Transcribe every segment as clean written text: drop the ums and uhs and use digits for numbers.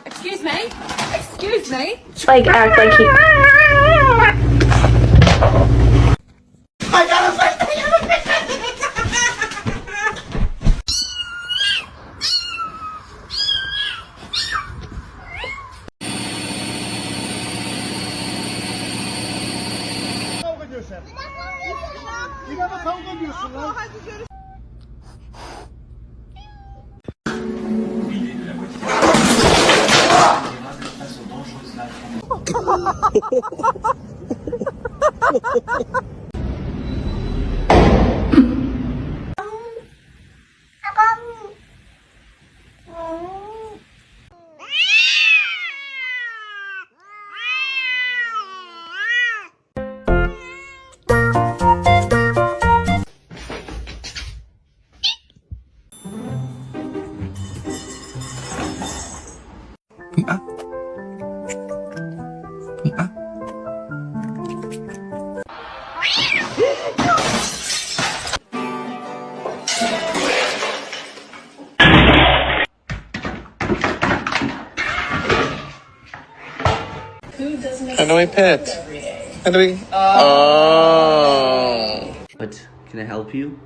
Excuse me? Excuse me? Like act like he. I gotta fight. Yine de kavga ediyorsun lan. How do I pet? How do we? Oh. What? Can I help you?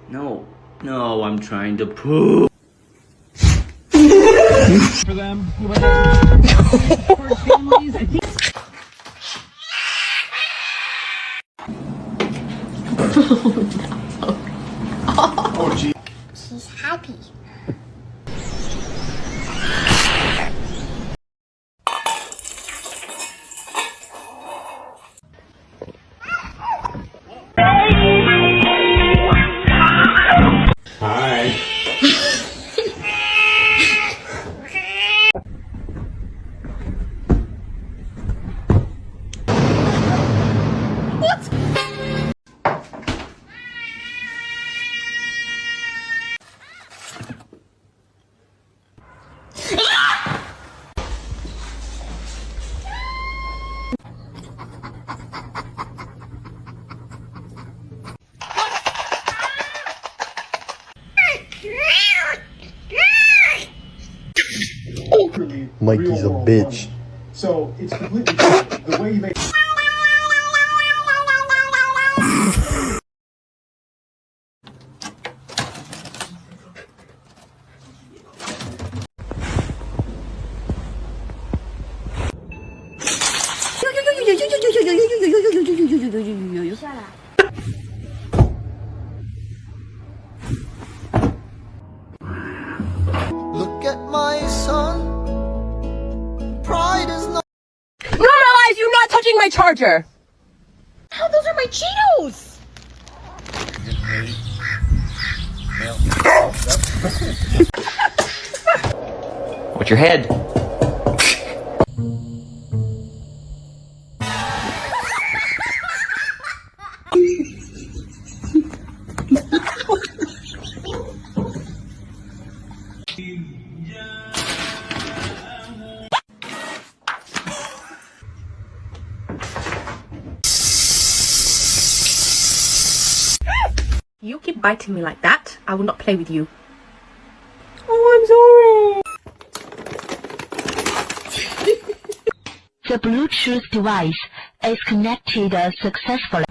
No. No, I'm trying to poop. For them, for families, I think. Oh, gee. She's happy. Hi. Mikey's a bitch. So it's completely different. The way you make. Look at my son. Pride is not. Normalize you not touching my charger! Oh, those are my Cheetos! What's your head? You keep biting me like that, I will not play with you. Oh, I'm sorry. The Bluetooth device is connected successfully.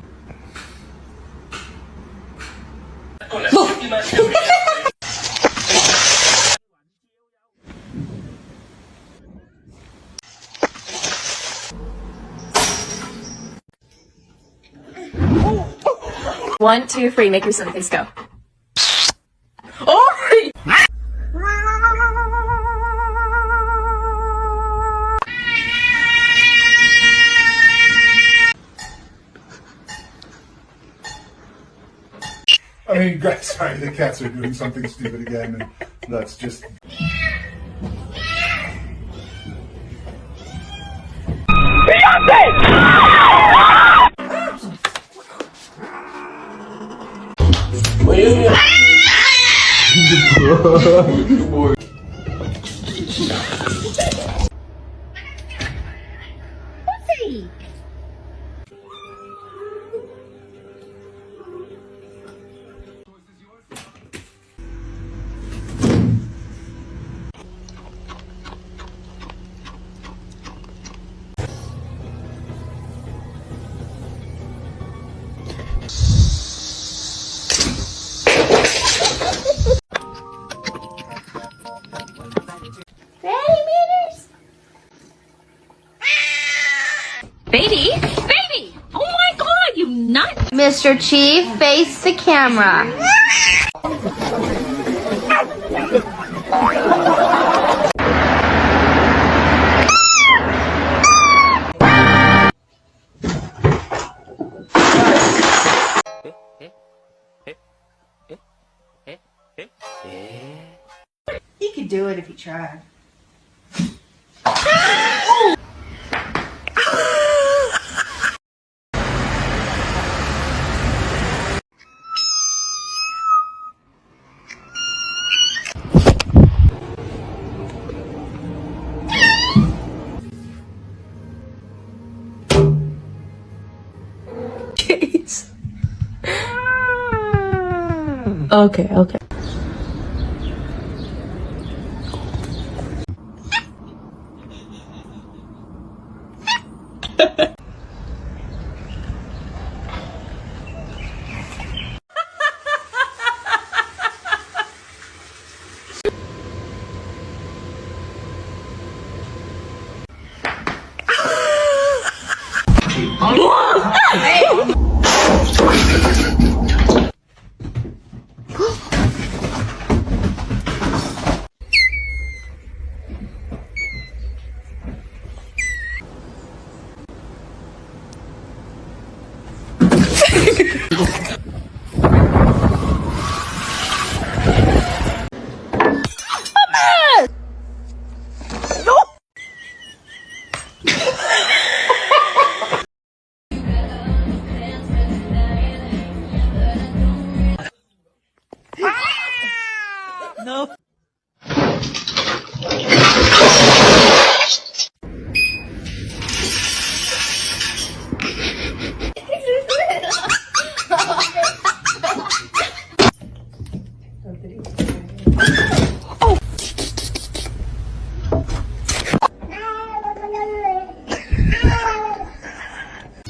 One, two, three, make your silly face go. Oh! I mean, sorry, the cats are doing something stupid again, and that's just. Baby? Baby! Oh my god, you nut! Mr. Chief, face the camera. He could do it if he tried. Okay, okay.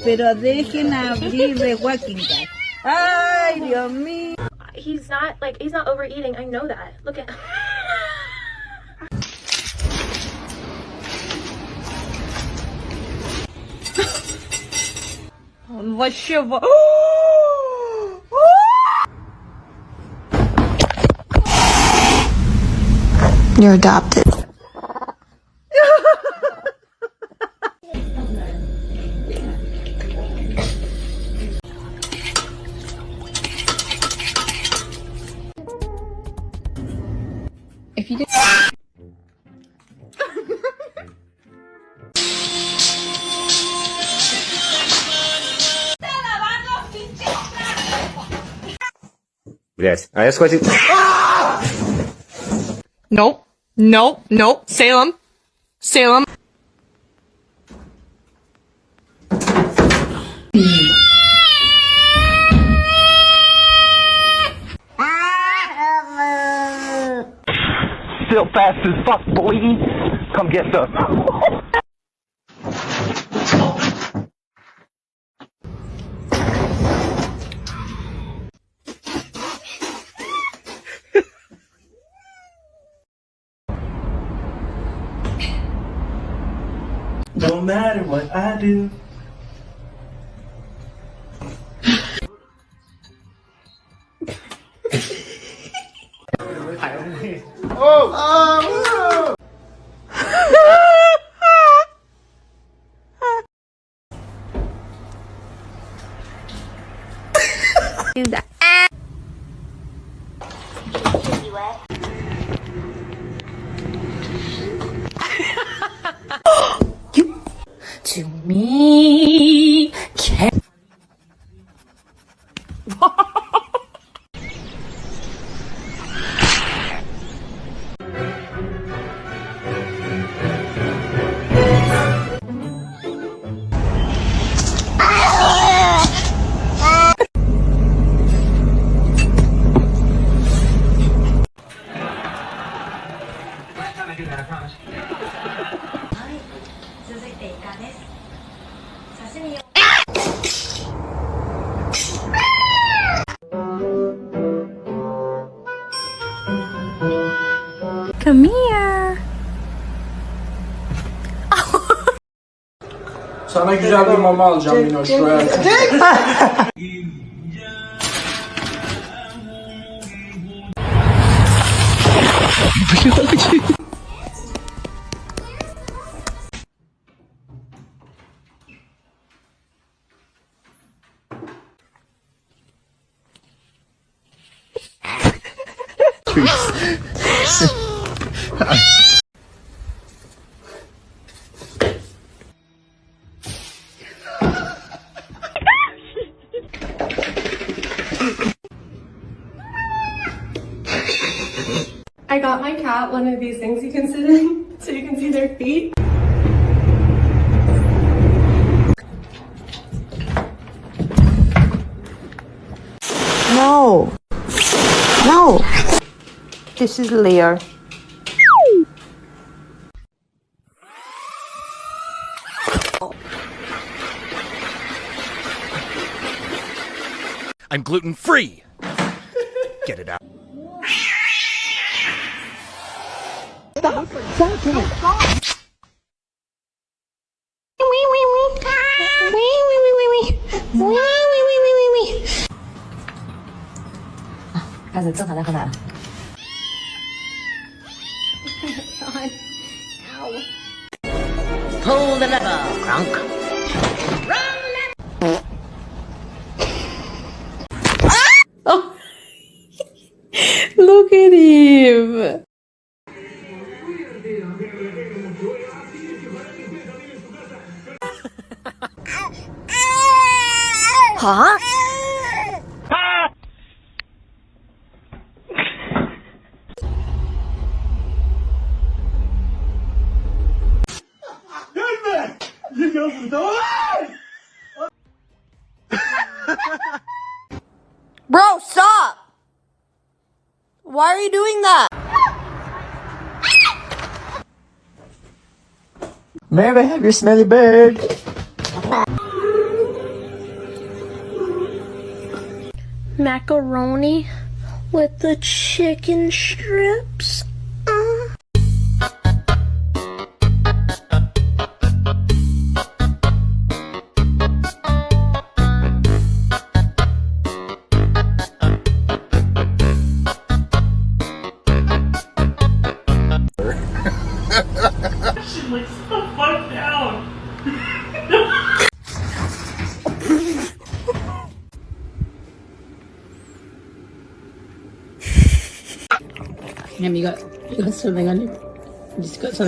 Pero dejen abrir The Walking Dead. Ay, Dios mío. He's not overeating. I know that. Look at. Вообще. You're adopted. If you did. Блять, а я схватил... Nope. Nope. Nope. Salem. Salem. Still fast as fuck, boy. Come get some. No matter what I do. Do that. You to me can Come here. Sana güzel bir mama alacağım Minoş. I got my cat one of these things you can sit in so you can see their feet. No. No. This is Lear. I'm gluten free. Get it out. Pull the lever, Kronk. Look at him. Huh? Bro, stop! Why are you doing that? May I have your smelly bird? Macaroni with the chicken strips. Mi amiga, something on you. Just got something.